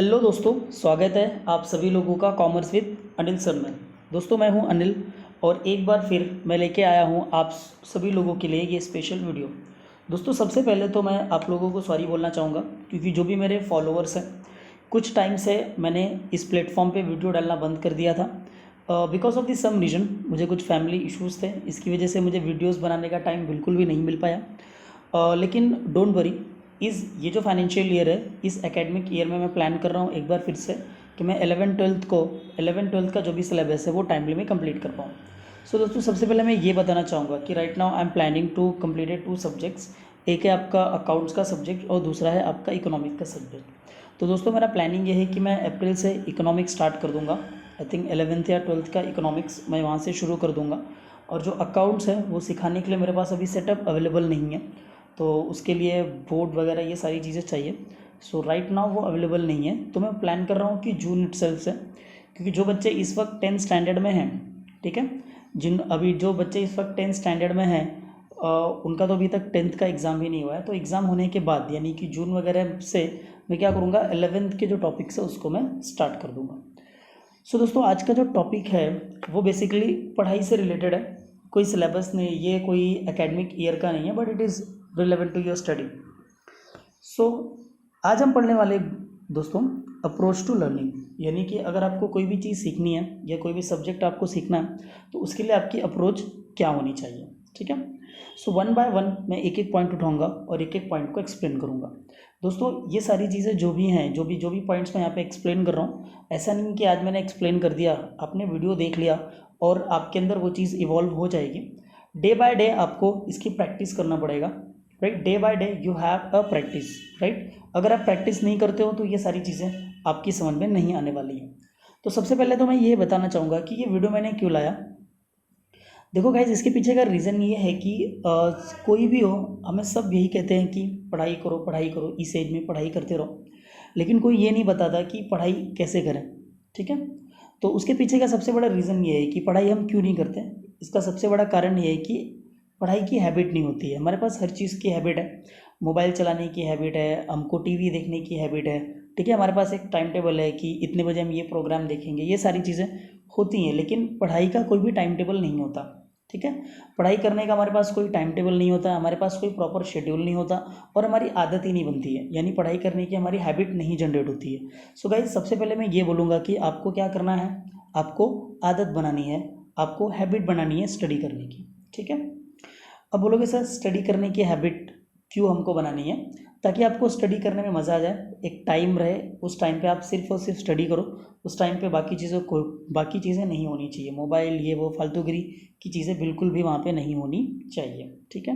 Hello दोस्तों, स्वागत है आप सभी लोगों का कॉमर्स विद अनिल सर में। दोस्तों मैं हूं अनिल और एक बार फिर मैं लेके आया हूं आप सभी लोगों के लिए ये स्पेशल वीडियो। दोस्तों सबसे पहले तो मैं आप लोगों को सॉरी बोलना चाहूँगा क्योंकि जो भी मेरे फॉलोअर्स हैं, कुछ टाइम से मैंने इस प्लेटफॉर्म पे वीडियो डालना बंद कर दिया था because of this some reason. मुझे कुछ फैमिली इश्यूज़ थे, इसकी वजह से मुझे वीडियोज़ बनाने का टाइम बिल्कुल भी नहीं मिल पाया। लेकिन डोंट वरी, ये जो फाइनेंशियल ईयर है, इस एकेडमिक ईयर में मैं प्लान कर रहा हूँ एक बार फिर से कि मैं 11 12 का जो भी सिलेबस है वो टाइमली में कंप्लीट कर पाऊँ। सो दोस्तों सबसे पहले मैं ये बताना चाहूँगा कि right now I am planning to completed 2 subjects. एक है आपका अकाउंट्स का सब्जेक्ट और दूसरा है आपका इकोनॉमिक का सब्जेक्ट। तो दोस्तों मेरा प्लानिंग ये है कि मैं अप्रैल से इकोनॉमिक्स स्टार्ट कर दूँगा। आई थिंक 11th या 12th का इकोनॉमिक्स मैं वहाँ से शुरू कर दूँगा। और जो अकाउंट्स है वो सिखाने के लिए मेरे पास अभी सेटअप अवेलेबल नहीं है, तो उसके लिए बोर्ड वगैरह ये सारी चीज़ें चाहिए। सो राइट नाउ वो अवेलेबल नहीं है, तो मैं प्लान कर रहा हूँ कि जून इटसेल्फ से, क्योंकि जो बच्चे इस वक्त 10th स्टैंडर्ड में हैं, ठीक है, जो बच्चे इस वक्त 10th स्टैंडर्ड में हैं उनका तो अभी तक 10th का एग्ज़ाम भी नहीं हुआ है। तो एग्ज़ाम होने के बाद यानी कि जून वगैरह से मैं क्या करूँगा, 11th के जो टॉपिक्स है उसको मैं स्टार्ट कर दूँगा। सो दोस्तों आज का जो टॉपिक है वो बेसिकली पढ़ाई से रिलेटेड है। कोई सिलेबस नहीं, ये कोई एकेडमिक ईयर का नहीं है, but it is relevant to your study. So आज हम पढ़ने वाले दोस्तों अप्रोच टू लर्निंग, यानी कि अगर आपको कोई भी चीज़ सीखनी है या कोई भी सब्जेक्ट आपको सीखना है तो उसके लिए आपकी अप्रोच क्या होनी चाहिए, ठीक है। सो वन बाय वन मैं एक एक पॉइंट उठाऊंगा और एक एक पॉइंट को एक्सप्लेन करूंगा। दोस्तों ये सारी चीज़ें जो भी हैं, जो भी पॉइंट्स मैं यहाँ पे एक्सप्लेन कर रहा हूँ, ऐसा नहीं कि आज मैंने एक्सप्लेन कर दिया, आपने वीडियो देख लिया और आपके अंदर वो चीज़ इवॉल्व हो जाएगी। डे बाय डे आपको इसकी प्रैक्टिस करना पड़ेगा, right. Day by day you have a practice, right. अगर आप प्रैक्टिस नहीं करते हो तो ये सारी चीज़ें आपकी समझ में नहीं आने वाली हैं। तो सबसे पहले तो मैं ये बताना चाहूँगा कि ये वीडियो मैंने क्यों लाया। देखो गाइज, इसके पीछे का रीज़न ये है कि कोई भी हो, हमें सब यही कहते हैं कि पढ़ाई करो पढ़ाई करो, इस एज में पढ़ाई करते रहो, लेकिन कोई ये नहीं बताता कि पढ़ाई कैसे करें, ठीक है। तो उसके पीछे का सबसे बड़ा रीज़न ये है कि पढ़ाई हम क्यों नहीं करते। इसका सबसे बड़ा कारण ये है कि पढ़ाई की हैबिट नहीं होती है हमारे पास। हर चीज़ की हैबिट है, मोबाइल चलाने की हैबिट है, हमको टीवी देखने की हैबिट है, ठीक है। हमारे पास एक टाइम टेबल है कि इतने बजे हम ये प्रोग्राम देखेंगे, ये सारी चीज़ें होती हैं, लेकिन पढ़ाई का कोई भी टाइम टेबल नहीं होता, ठीक है। पढ़ाई करने का हमारे पास कोई टाइम टेबल नहीं होता, हमारे पास कोई प्रॉपर शेड्यूल नहीं होता और हमारी आदत ही नहीं बनती है, यानी पढ़ाई करने की हमारी हैबिट नहीं जनरेट होती है। सो गाइज सबसे पहले मैं ये बोलूँगा कि आपको क्या करना है, आपको आदत बनानी है, आपको हैबिट बनानी है स्टडी करने की, ठीक है। अब बोलोगे सर स्टडी करने की हैबिट क्यों हमको बनानी है, ताकि आपको स्टडी करने में मज़ा आ जाए, एक टाइम रहे उस टाइम पे आप सिर्फ और सिर्फ स्टडी करो, उस टाइम पे बाकी चीज़ें नहीं होनी चाहिए, मोबाइल ये वो फालतूगिरी की चीज़ें बिल्कुल भी वहाँ पे नहीं होनी चाहिए, ठीक है।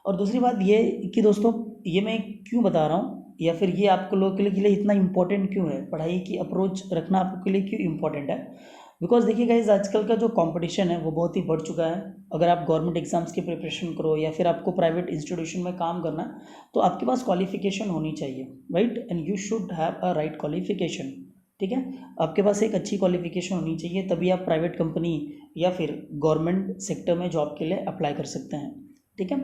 और दूसरी बात ये कि दोस्तों ये मैं क्यों बता रहा हूँ या फिर ये आपको लोगों के लिए इतना इम्पोर्टेंट क्यों है, पढ़ाई की अप्रोच रखना आपके लिए क्यों इम्पोर्टेंट है। बिकॉज देखिए गाइज, आजकल का जो कंपटीशन है वो बहुत ही बढ़ चुका है। अगर आप गवर्नमेंट एग्जाम्स की प्रिपरेशन करो या फिर आपको प्राइवेट इंस्टीट्यूशन में काम करना है तो आपके पास क्वालिफिकेशन होनी चाहिए, right, and you should have a right qualification, ठीक है। आपके पास एक अच्छी क्वालिफिकेशन होनी चाहिए, तभी आप प्राइवेट कंपनी या फिर गवर्नमेंट सेक्टर में जॉब के लिए अप्लाई कर सकते हैं, ठीक है।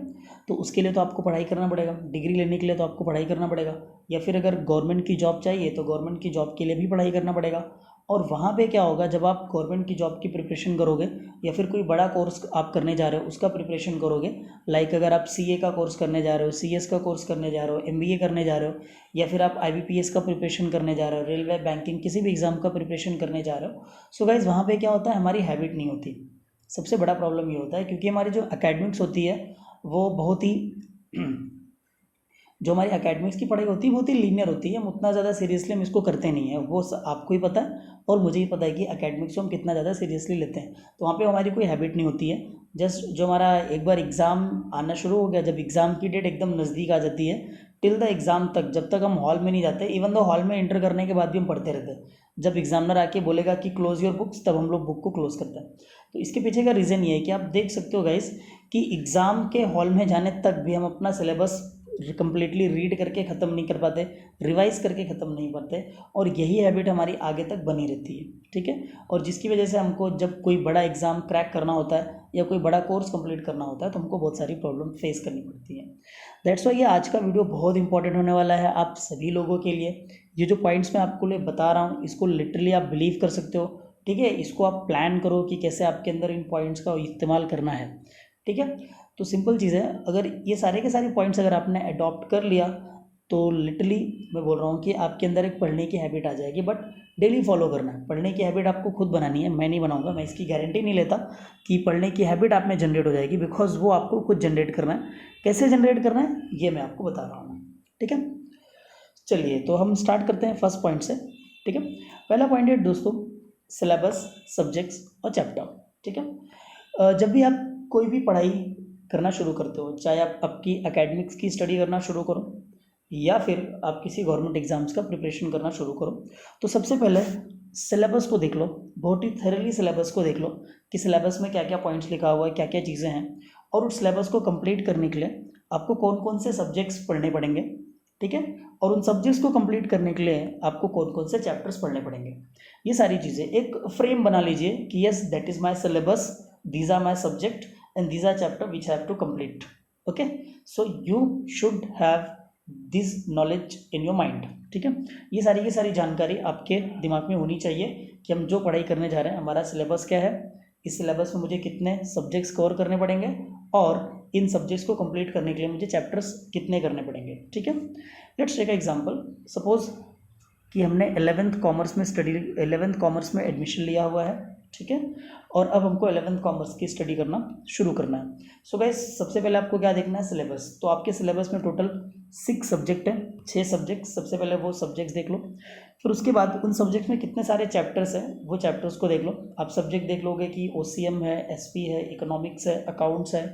तो उसके लिए तो आपको पढ़ाई करना पड़ेगा, डिग्री लेने के लिए तो आपको पढ़ाई करना पड़ेगा, या फिर अगर गवर्नमेंट की जॉब चाहिए तो गवर्नमेंट की जॉब के लिए भी पढ़ाई करना पड़ेगा। और वहाँ पे क्या होगा, जब आप गवर्नमेंट की जॉब की प्रिपरेशन करोगे या फिर कोई बड़ा कोर्स आप करने जा रहे हो उसका प्रिपरेशन करोगे, लाइक अगर आप सीए का कोर्स करने जा रहे हो, सीएस का कोर्स करने जा रहे हो, एमबीए करने जा रहे हो, या फिर आप आईबीपीएस का प्रिपरेशन करने जा रहे हो, रेलवे बैंकिंग किसी भी एग्ज़ाम का प्रिपरेशन करने जा रहे हो, सो गाइज वहाँ पे क्या होता है, हमारी हैबिट नहीं होती। सबसे बड़ा प्रॉब्लम ये होता है क्योंकि हमारी जो एकेडमिक्स होती है वो बहुत ही जो हमारी एकेडमिक्स की पढ़ाई होती है बहुत ही लीनियर होती है, हम उतना ज़्यादा सीरियसली हम इसको करते नहीं है, वो आपको ही पता है और मुझे ही पता है कि एकेडमिक्स को हम कितना ज़्यादा सीरियसली लेते हैं। तो वहाँ पे हमारी कोई हैबिट नहीं होती है। जस्ट जो हमारा एक बार एग्ज़ाम आना शुरू हो गया, जब एग्ज़ाम की डेट एकदम नज़दीक आ जाती है, टिल द एग्ज़ाम तक जब तक हम हॉल में नहीं जाते, इवन दो हॉल में एंटर करने के बाद भी हम पढ़ते रहते हैं, जब एग्जामिनर आके बोलेगा कि क्लोज योर बुक्स तब हम लोग बुक को क्लोज करते हैं। तो इसके पीछे का रीज़न ये है कि आप देख सकते हो गाइस कि एग्ज़ाम के हॉल में जाने तक भी हम अपना सिलेबस कम्प्लीटली रीड करके ख़त्म नहीं कर पाते, रिवाइज करके ख़त्म नहीं पाते, और यही हैबिट हमारी आगे तक बनी रहती है, ठीक है। और जिसकी वजह से हमको जब कोई बड़ा एग्ज़ाम क्रैक करना होता है या कोई बड़ा कोर्स कंप्लीट करना होता है तो हमको बहुत सारी प्रॉब्लम फेस करनी पड़ती है। दैट्स वाई ये आज का वीडियो बहुत इंपॉर्टेंट होने वाला है आप सभी लोगों के लिए। ये जो पॉइंट्स मैं आपको लिए बता रहा हूँ इसको लिटरली आप बिलीव कर सकते हो, ठीक है। इसको आप प्लान करो कि कैसे आपके अंदर इन पॉइंट्स का इस्तेमाल करना है, ठीक है। तो सिंपल चीज़ है, अगर ये सारे के सारे पॉइंट्स अगर आपने अडॉप्ट कर लिया तो लिटरली मैं बोल रहा हूँ कि आपके अंदर एक पढ़ने की हैबिट आ जाएगी। बट डेली फॉलो करना है, पढ़ने की हैबिट आपको खुद बनानी है, मैं नहीं बनाऊंगा, मैं इसकी गारंटी नहीं लेता कि पढ़ने की हैबिट आप में जनरेट हो जाएगी, बिकॉज वो आपको खुद जनरेट करना है। कैसे जनरेट करना है ये मैं आपको बता रहा हूँ, ठीक है। चलिए तो हम स्टार्ट करते हैं फर्स्ट पॉइंट से, ठीक है। पहला पॉइंट है दोस्तों, सिलेबस, सब्जेक्ट्स और चैप्टर, ठीक है। जब भी आप कोई भी पढ़ाई करना शुरू करते हो, चाहे आप आपकी एकेडमिक्स की स्टडी करना शुरू करो या फिर आप किसी गवर्नमेंट एग्जाम्स का प्रिपरेशन करना शुरू करो, तो सबसे पहले सिलेबस को देख लो, बहुत ही थरली सिलेबस को देख लो कि सिलेबस में क्या क्या पॉइंट्स लिखा हुआ है, क्या क्या चीज़ें हैं, और उस सिलेबस को कंप्लीट करने के लिए आपको कौन कौन से सब्जेक्ट्स पढ़ने पड़ेंगे, ठीक है। और उन सब्जेक्ट्स को कंप्लीट करने के लिए आपको कौन कौन से चैप्टर्स पढ़ने पड़ेंगे, ये सारी चीज़ें एक फ्रेम बना लीजिए कि yes that is my syllabus, these are my subject and these are chapter which I have to complete. Okay, so you should have this knowledge in your mind, ठीक है। ये सारी की सारी जानकारी आपके दिमाग में होनी चाहिए कि हम जो पढ़ाई करने जा रहे हैं हमारा सिलेबस क्या है, इस सिलेबस में मुझे कितने सब्जेक्ट्स कवर करने पड़ेंगे और इन सब्जेक्ट्स को कंप्लीट करने के लिए मुझे चैप्टर्स कितने करने पड़ेंगे, ठीक है। लेट्स टेक एग्जांपल, सपोज कि हमने 11th कॉमर्स में एडमिशन लिया हुआ है, ठीक है, और अब हमको 11th कॉमर्स की स्टडी करना शुरू करना है। सो गाइस सबसे पहले आपको क्या देखना है, सिलेबस। तो आपके सिलेबस में टोटल 6 सब्जेक्ट हैं, 6 सब्जेक्ट। सबसे पहले वो सब्जेक्ट्स देख लो, फिर उसके बाद उन सब्जेक्ट्स में कितने सारे चैप्टर्स हैं वो चैप्टर्स को देख लो। आप सब्जेक्ट देख लोगे कि OCM है, SP है, इकोनॉमिक्स है, अकाउंट्स है,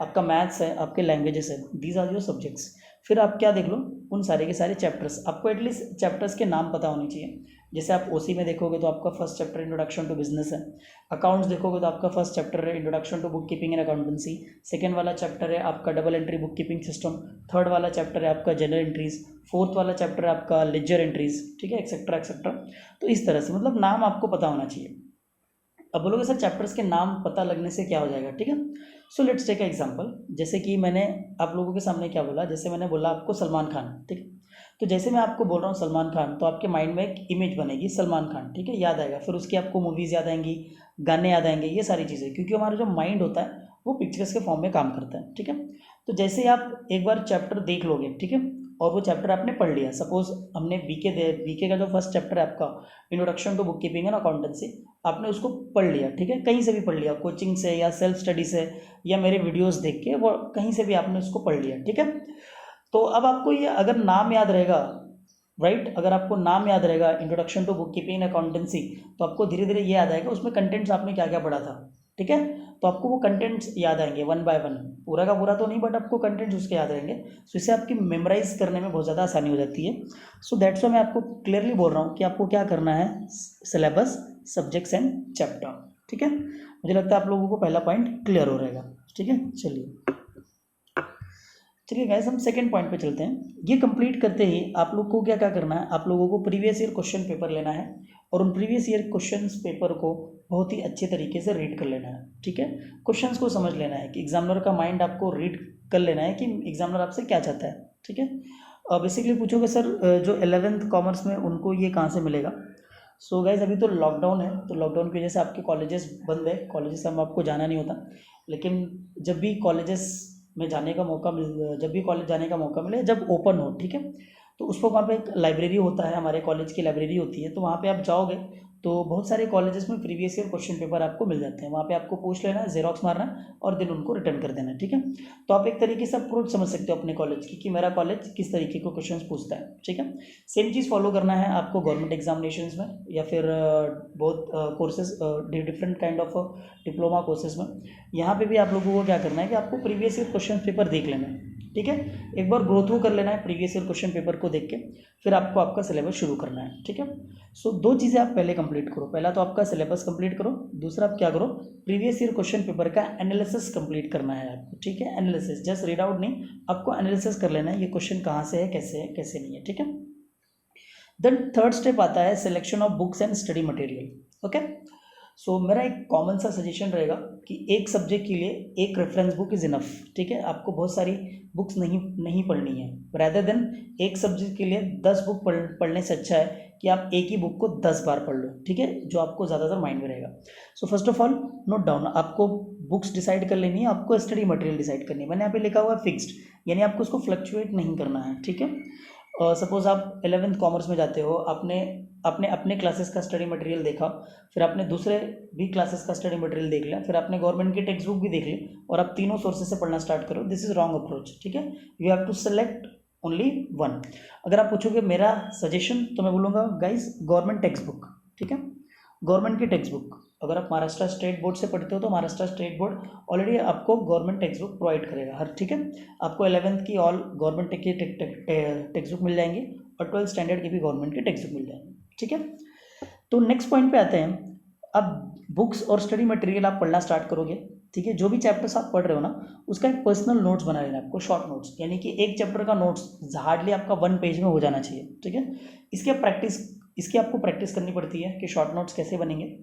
आपका मैथ्स है, आपके लैंग्वेजेस है, दीज आर योर सब्जेक्ट्स। फिर आप क्या देख लो, उन सारे के सारे चैप्टर्स, आपको एटलीस्ट चैप्टर्स के नाम पता होने चाहिए। जैसे आप OC में देखोगे तो आपका first chapter introduction to business है, अकाउंट्स देखोगे तो आपका फर्स्ट चैप्टर है introduction to bookkeeping and accountancy, second वाला चैप्टर है आपका double entry bookkeeping system, third वाला चैप्टर है आपका जनरल एंट्रीज, फोर्थ वाला चैप्टर है आपका लेजर एंट्रीज, ठीक है, एक्सेट्रा एक्सेट्रा। तो इस तरह से मतलब नाम आपको पता होना चाहिए। अब बोलोगे सर चैप्टर्स के नाम पता लगने से क्या हो जाएगा, ठीक है। सो लेट्स टेक एग्जांपल, जैसे कि मैंने आप लोगों के सामने क्या बोला, जैसे मैंने बोला आपको सलमान खान, ठीक है। तो जैसे मैं आपको बोल रहा हूँ सलमान खान, तो आपके माइंड में एक इमेज बनेगी सलमान खान, ठीक है, याद आएगा। फिर उसकी आपको मूवीज़ याद आएंगी, गाने याद आएंगे, ये सारी चीज़ें, क्योंकि हमारा जो माइंड होता है वो पिक्चर्स के फॉर्म में काम करता है, ठीक है। तो जैसे आप एक बार चैप्टर देख लोगे, ठीक है, और वो चैप्टर आपने पढ़ लिया, सपोज हमने बीके का जो फर्स्ट चैप्टर है आपका introduction to bookkeeping and accountancy, आपने उसको पढ़ लिया, ठीक है, कहीं से भी पढ़ लिया, कोचिंग से या सेल्फ स्टडी से या मेरे वीडियोस देख के, वो कहीं से भी आपने उसको पढ़ लिया, ठीक है। तो अब आपको ये अगर नाम याद रहेगा, राइट, अगर आपको नाम याद रहेगा introduction to bookkeeping and accountancy, तो आपको धीरे धीरे ये याद आएगा उसमें कंटेंट्स आपने क्या क्या पढ़ा था, ठीक है। तो आपको वो कंटेंट्स याद आएंगे वन बाय वन, पूरा का पूरा तो नहीं बट आपको कंटेंट्स उसके याद रहेंगे। सो इससे आपकी मेमोराइज करने में बहुत ज़्यादा आसानी हो जाती है। सो दैट्स वाई मैं आपको क्लियरली बोल रहा हूँ कि आपको क्या करना है, सिलेबस, सब्जेक्ट्स एंड चैप्टर, ठीक है। मुझे लगता है आप लोगों को पहला पॉइंट क्लियर हो रहेगा, ठीक है। चलिए गाइस हम सेकंड पॉइंट पे चलते हैं। ये कंप्लीट करते ही आप लोग को क्या क्या करना है, आप लोगों को प्रीवियस ईयर क्वेश्चन पेपर लेना है और उन प्रीवियस ईयर क्वेश्चन पेपर को बहुत ही अच्छे तरीके से रीड कर लेना है, ठीक है। क्वेश्चंस को समझ लेना है कि एग्जामिनर का माइंड आपको रीड कर लेना है कि एग्जामिनर आपसे क्या चाहता है, ठीक है। बेसिकली पूछोगे सर जो 11th कॉमर्स में उनको ये कहाँ से मिलेगा। सो गाइज अभी तो लॉकडाउन है, तो लॉकडाउन की वजह से आपके कॉलेजेस बंद है, कॉलेजेस में आपको जाना नहीं होता, लेकिन जब भी कॉलेजेस में जाने का मौका मिले, जब भी कॉलेज जाने का मौका मिले, जब ओपन हो, ठीक है, तो उसको वहाँ पे एक लाइब्रेरी होता है, हमारे कॉलेज की लाइब्रेरी होती है, तो वहाँ पे आप जाओगे तो बहुत सारे कॉलेजेस में प्रीवियस ईयर क्वेश्चन पेपर आपको मिल जाते हैं। वहाँ पे आपको पूछ लेना है, जेरोक्स मारना है और देन उनको रिटर्न कर देना है, ठीक है। तो आप एक तरीके से अप्रोच समझ सकते हो अपने कॉलेज की कि मेरा कॉलेज किस तरीके को क्वेश्चन पूछता है, ठीक है। सेम चीज़ फॉलो करना है आपको गवर्नमेंट एग्जामिनेशंस में या फिर बहुत courses different kind of diploma courses में। यहाँ पे भी आप लोगों को क्या करना है कि आपको प्रीवियस ईयर क्वेश्चन पेपर देख लेना है, ठीक है। एक बार ग्रो थ्रू कर लेना है प्रीवियस ईयर क्वेश्चन पेपर को देख के, फिर आपको आपका सिलेबस शुरू करना है, ठीक है। सो दो चीज़ें आप पहले कंप्लीट करो, पहला तो आपका सिलेबस कंप्लीट करो, दूसरा आप क्या करो, प्रीवियस ईयर क्वेश्चन पेपर का एनालिसिस कंप्लीट करना है आपको, ठीक है। एनालिसिस, जस्ट रीड आउट नहीं, आपको एनालिसिस कर लेना है ये क्वेश्चन कहाँ से है, कैसे नहीं है, ठीक है। देन थर्ड स्टेप आता है selection of books and study material, okay. So मेरा एक कॉमन सा सजेशन रहेगा कि एक सब्जेक्ट के लिए एक रेफरेंस बुक इज़ इनफ, ठीक है। आपको बहुत सारी बुक्स नहीं पढ़नी है, रादर देन एक सब्जेक्ट के लिए 10 बुक पढ़ने से अच्छा है कि आप एक ही बुक को 10 बार पढ़ लो, ठीक है, जो आपको ज़्यादातर माइंड में रहेगा। So first of all note down, आपको बुक्स डिसाइड कर लेनी है, आपको स्टडी मटेरियल डिसाइड करनी है। मैंने यहाँ पे लिखा हुआ है फिक्स्ड, यानी आपको उसको फ्लक्चुएट नहीं करना है, ठीक है। सपोज आप 11th कॉमर्स में जाते हो, आपने अपने क्लासेस का स्टडी मटेरियल देखा, फिर आपने दूसरे भी क्लासेस का स्टडी मटेरियल देख लिया, फिर आपने गवर्नमेंट की टेक्स्ट बुक भी देख ली और आप तीनों सोर्सेज से पढ़ना स्टार्ट करो, दिस इज रॉन्ग अप्रोच, ठीक है। You have to select only one. अगर आप पूछोगे मेरा सजेशन, तो मैं बोलूँगा गाइज गवर्नमेंट टेक्स्ट बुक, ठीक है, गवर्नमेंट की टेक्स्ट बुक। अगर आप महाराष्ट्र स्टेट बोर्ड से पढ़ते हो तो महाराष्ट्र स्टेट बोर्ड ऑलरेडी आपको गवर्नमेंट टेक्स्ट बुक प्रोवाइड करेगा हर, ठीक है। आपको 11th की ऑल गवर्नमेंट की टेक्स्ट बुक मिल जाएंगी और 12th स्टैंडर्ड की भी गवर्नमेंट की टेक्स्ट बुक मिल जाएंगी, ठीक है। तो नेक्स्ट पॉइंट पे आते हैं। अब बुक्स और स्टडी मटेरियल आप पढ़ना स्टार्ट करोगे, ठीक है, जो भी चैप्टर्स आप पढ़ रहे हो ना, उसका एक पर्सनल नोट्स बना लेना आपको, शॉर्ट नोट्स, यानी कि एक चैप्टर का नोट्स हार्डली आपका 1 पेज में हो जाना चाहिए, ठीक है। इसकी आपको प्रैक्टिस करनी पड़ती है कि शॉर्ट नोट्स कैसे बनेंगे।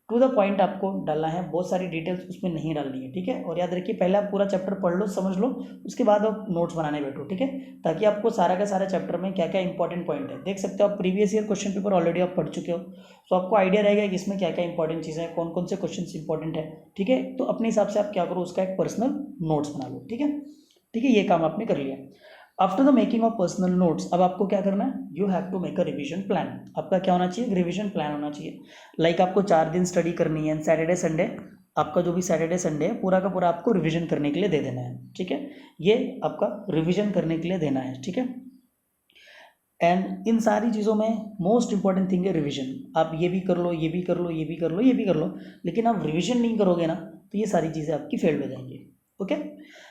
टू द पॉइंट आपको डालना है, बहुत सारी डिटेल्स उसमें नहीं डालनी है, ठीक है। और याद रखिए पहले आप पूरा चैप्टर पढ़ लो, समझ लो, उसके बाद आप नोट्स बनाने बैठो, ठीक है, ताकि आपको सारा का सारा चैप्टर में क्या क्या इंपॉर्टेंट पॉइंट है देख सकते हो आप। Previous year question paper already आप पढ़ चुके हो, तो आपको आइडिया रहेगा कि इसमें क्या क्या इंपॉर्टेंट चीज़ें हैं, कौन कौन से क्वेश्चन इंपॉर्टेंट है, ठीक है। तो अपने हिसाब से आप क्या करो, उसका एक पर्सनल नोट्स बना लो, ठीक है, ठीक है। ये काम आपने कर लिया। After the making of personal notes, अब आपको क्या करना है, you have to make a revision plan. आपका क्या होना चाहिए, रिविजन प्लान होना चाहिए। लाइक आपको 4 दिन स्टडी करनी है, सैटरडे संडे, आपका जो भी सैटरडे संडे है पूरा का पूरा आपको रिविजन करने के लिए दे देना है, ठीक है। ये आपका रिविजन करने के लिए देना है, ठीक है। एंड इन सारी चीज़ों में मोस्ट इंपॉर्टेंट थिंग है रिविजन। आप ये भी कर लो, ये भी कर लो, ये भी कर लो, ये भी कर लो, लेकिन आप रिविजन नहीं करोगे ना, तो ये सारी चीज़ें आपकी फेल हो जाएंगी, okay.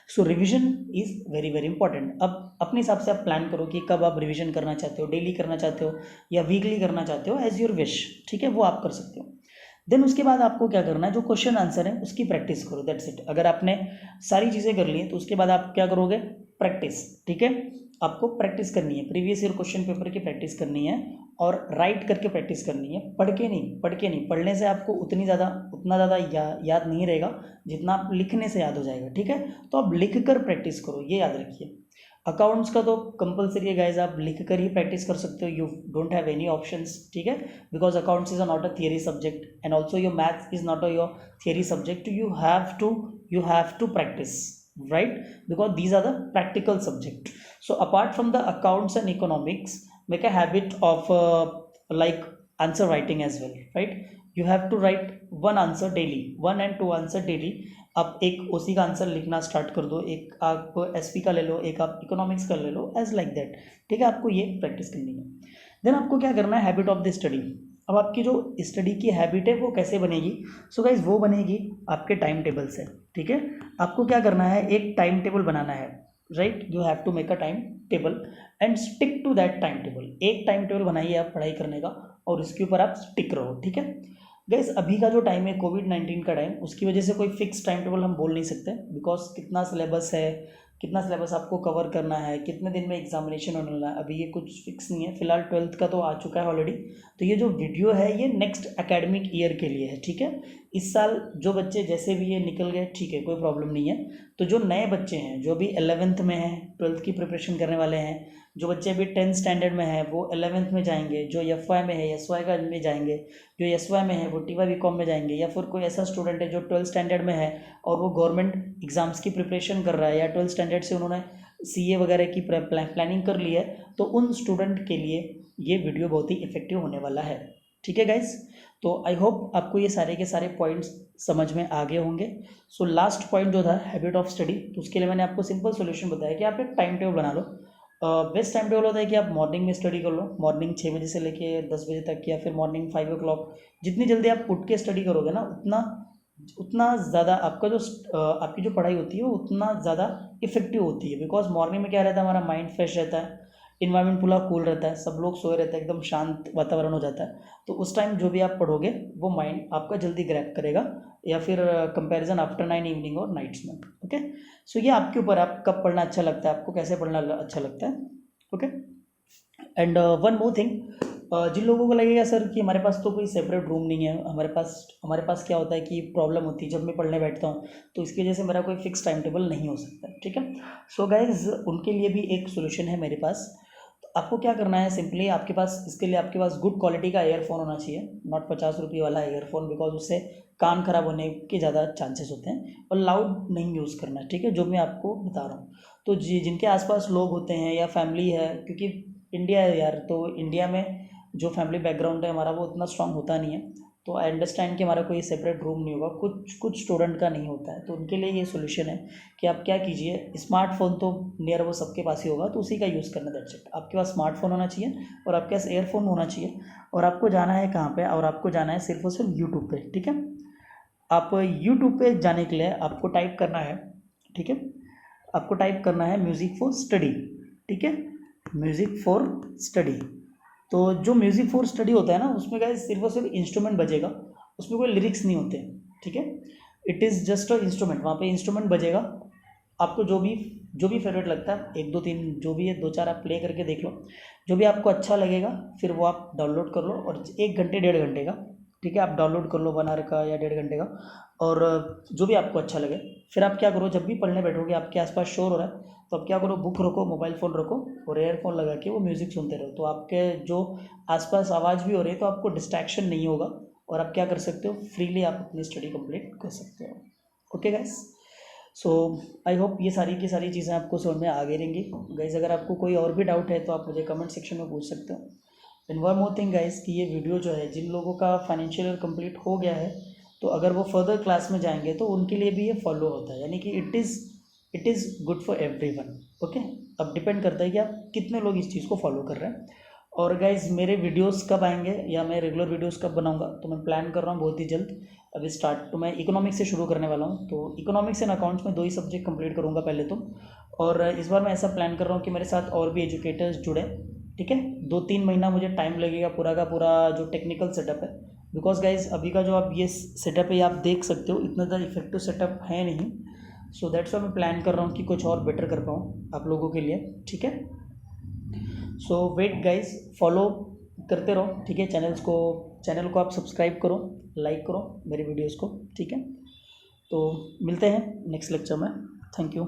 So revision is very very important. अब अपने हिसाब से आप प्लान करो कि कब आप रिविजन करना चाहते हो, डेली करना चाहते हो या वीकली करना चाहते हो, एज योर विश, ठीक है, वो आप कर सकते हो। देन उसके बाद आपको क्या करना है, जो क्वेश्चन आंसर है उसकी प्रैक्टिस करो, दैट्स इट। अगर आपने सारी चीज़ें कर ली हैं तो उसके बाद आप क्या करोगे, प्रैक्टिस, ठीक है। आपको प्रैक्टिस करनी है, प्रीवियस ईयर क्वेश्चन पेपर की प्रैक्टिस करनी है और राइट करके प्रैक्टिस करनी है, पढ़ के नहीं। पढ़ने से आपको उतना ज़्यादा याद नहीं रहेगा जितना आप लिखने से याद हो जाएगा, ठीक है। तो आप लिख कर प्रैक्टिस करो, ये याद रखिए। अकाउंट्स का तो कंपलसरी है गाइज, आप लिख कर ही प्रैक्टिस कर सकते हो, you don't have any options, ठीक है, because accounts is not a theory subject and also your maths is not a your theory subject. You have to practice, right, because these are the practical subject. So apart from the accounts and economics, make a habit of like answer writing as well, right. You have to write one answer daily, 1 and 2 answer daily. आप एक ओसी का answer लिखना start कर दो, एक आप SP का ले लो, एक आप इकोनॉमिक्स का ले लो, एज लाइक दैट, ठीक है। आपको ये प्रैक्टिस करनी है। देन आपको क्या करना है, हैबिट ऑफ द स्टडी। अब आपकी जो स्टडी की हैबिट है वो कैसे बनेगी, सो गाइज वो बनेगी आपके टाइम टेबल से, ठीक है। आपको क्या करना है, एक टाइम टेबल बनाना है, right. You have to make a time table and stick to that time table. एक टाइम टेबल बनाइए आप पढ़ाई करने का और इसके ऊपर आप स्टिक रहो, ठीक है। गाइस अभी का जो टाइम है कोविड-19 का टाइम, उसकी वजह से कोई फिक्स टाइम टेबल हम बोल नहीं सकते, बिकॉज कितना सिलेबस है, कितना सिलेबस आपको कवर करना है, कितने दिन में एग्जामिनेशन होने वाला है, अभी ये कुछ फिक्स नहीं है। फिलहाल 12th का तो आ चुका है ऑलरेडी। तो ये जो वीडियो है ये नेक्स्ट एकेडमिक ईयर के लिए है, ठीक है। इस साल जो बच्चे जैसे भी ये निकल गए, ठीक है, कोई प्रॉब्लम नहीं है। तो जो नए बच्चे हैं, जो भी 11th में हैं, 12th की प्रिपरेशन करने वाले हैं, जो बच्चे अभी 10th स्टैंडर्ड में हैं वो 11th में जाएंगे, जो एफ.वाई में है एस.वाई का में जाएंगे, जो एस.वाई में है वो टी.वाई बी.कॉम में जाएंगे, या फिर कोई ऐसा स्टूडेंट है जो 12th स्टैंडर्ड में है और वो गवर्नमेंट एग्जाम्स की प्रिपरेशन कर रहा है, या 12th स्टैंडर्ड से उन्होंने सीए वगैरह की प्लानिंग कर ली है, तो उन स्टूडेंट के लिए ये वीडियो बहुत ही इफेक्टिव होने वाला है, ठीक है गाइस। तो आई होप आपको ये सारे के सारे पॉइंट्स समझ में आ गए होंगे। सो लास्ट पॉइंट जो था हैबिट ऑफ स्टडी, तो उसके लिए मैंने आपको सिंपल सोल्यूशन बताया कि आप एक टाइम टेबल बना लो। बेस्ट टाइम टेबल होता है कि आप मॉर्निंग में स्टडी कर लो, मॉर्निंग 6 बजे से लेके 10 बजे तक, या फिर मॉर्निंग 5 o'clock। जितनी जल्दी आप उठ के स्टडी करोगे ना, उतना उतना ज़्यादा आपका जो आपकी जो पढ़ाई होती है वो उतना ज़्यादा इफेक्टिव होती है। बिकॉज मॉर्निंग में क्या रहता है, हमारा माइंड फ्रेश रहता है, इन्वायरमेंट पूरा कूल रहता है, सब लोग सोए रहते हैं, एकदम शांत वातावरण हो जाता है। तो उस टाइम जो भी आप पढ़ोगे वो माइंड आपका जल्दी ग्रैब करेगा, या फिर कंपैरिजन आफ्टर 9 इवनिंग और नाइट्स में। ओके, सो ये आपके ऊपर, आप कब पढ़ना अच्छा लगता है, आपको कैसे पढ़ना अच्छा लगता है। Okay, and one more thing, जिन लोगों को लगेगा सर कि हमारे पास तो कोई सेपरेट रूम नहीं है, हमारे पास क्या होता है कि प्रॉब्लम होती है जब मैं पढ़ने बैठता हूँ, तो इसकी वजह से मेरा कोई फिक्स टाइम टेबल नहीं हो सकता है, ठीक है। सो गाइज, उनके लिए भी एक सोल्यूशन है मेरे पास। तो आपको क्या करना है, सिंपली आपके पास, इसके लिए आपके पास गुड क्वालिटी का ईयरफोन होना चाहिए, नॉट 50 रुपये वाला ईयरफोन, बिकॉज उससे कान खराब होने के ज़्यादा चांसेस होते हैं। और लाउड नहीं यूज़ करना, ठीक है, जो मैं आपको बता रहा हूँ। तो जिनके आसपास लोग होते हैं या फैमिली है, क्योंकि इंडिया है यार, तो इंडिया में जो फैमिली बैकग्राउंड है हमारा वो उतना स्ट्रांग होता नहीं है। तो आई अंडरस्टैंड कि हमारा कोई सेपरेट रूम नहीं होगा, कुछ कुछ स्टूडेंट का नहीं होता है, तो उनके लिए ये सोल्यूशन है कि आप क्या कीजिए, स्मार्टफोन तो नियर वो सबके पास ही होगा, तो उसी का यूज़ करना, दैट्स इट। आपके पास स्मार्टफोन होना चाहिए और आपके पास एयरफोन होना चाहिए, और आपको जाना है कहाँ पे, और आपको जाना है सिर्फ और सिर्फ यूट्यूब पे, ठीक है। आप यूट्यूब पे जाने के लिए आपको टाइप करना है, ठीक है, आपको टाइप करना है म्यूज़िक फॉर स्टडी, ठीक है, म्यूज़िक फॉर स्टडी। तो जो म्यूज़िक फॉर स्टडी होता है ना, उसमें गाइस सिर्फ और सिर्फ इंस्ट्रूमेंट बजेगा, उसमें कोई लिरिक्स नहीं होते, ठीक है। It is just a instrument, वहाँ पे इंस्ट्रूमेंट बजेगा। आपको जो भी फेवरेट लगता है, एक दो तीन जो भी है, दो चार आप प्ले करके देख लो, जो भी आपको अच्छा लगेगा फिर वो आप डाउनलोड कर लो, और 1 घंटे 1.5 घंटे का, ठीक है, आप डाउनलोड कर लो, 1 आवर का या 1.5 घंटे का। और जो भी आपको अच्छा लगे, फिर आप क्या करो, जब भी पढ़ने बैठोगे आपके आसपास शोर हो रहा है, तो आप क्या करो, बुक रखो, मोबाइल फ़ोन रखो, और ईयरफोन लगा के वो म्यूज़िक सुनते रहो, तो आपके जो आसपास आवाज़ भी हो रही है तो आपको डिस्ट्रैक्शन नहीं होगा, और आप क्या कर सकते हो, फ्रीली आप अपनी स्टडी कंप्लीट कर सकते हो। Okay guys, so I hope ये सारी की सारी चीज़ें आपको समझ में आ गई रहेंगी। गाइस, अगर आपको कोई और भी डाउट है तो आप मुझे कमेंट सेक्शन में पूछ सकते हो। And one more thing guys, कि ये वीडियो जो है, जिन लोगों का फाइनेंशियल ईयर कंप्लीट हो गया है, तो अगर वो फर्दर क्लास में जाएंगे तो उनके लिए भी ये फॉलो होता है, यानी कि it is good for everyone. Okay, अब डिपेंड करता है कि आप कितने लोग इस चीज़ को फॉलो कर रहे हैं। और गाइज, मेरे वीडियोस कब आएंगे या मैं रेगुलर वीडियोस कब बनाऊंगा, तो मैं प्लान कर रहा हूँ बहुत ही जल्द। अभी स्टार्ट तो मैं इकोनॉमिक्स से शुरू करने वाला हूँ, तो इकोनॉमिक्स एंड अकाउंट्स में 2 ही सब्जेक्ट कंप्लीट करूँगा पहले तो। और इस बार मैं ऐसा प्लान कर रहा हूँ कि मेरे साथ और भी एजुकेटर्स जुड़े, ठीक है। 2-3 महीना मुझे टाइम लगेगा पूरा का पूरा जो टेक्निकल सेटअप है, बिकॉज गाइज अभी का जो आप ये सेटअप है, ये आप देख सकते हो, इतना ज़्यादा इफेक्टिव सेटअप है नहीं। सो दैट्स वाई मैं प्लान कर रहा हूँ कि कुछ और बेटर कर पाऊँ आप लोगों के लिए, ठीक है। सो वेट गाइज, फॉलो करते रहो, ठीक है, चैनल को आप सब्सक्राइब करो, लाइक करो मेरे वीडियोस को, ठीक है। तो मिलते हैं नेक्स्ट लेक्चर में। Thank you.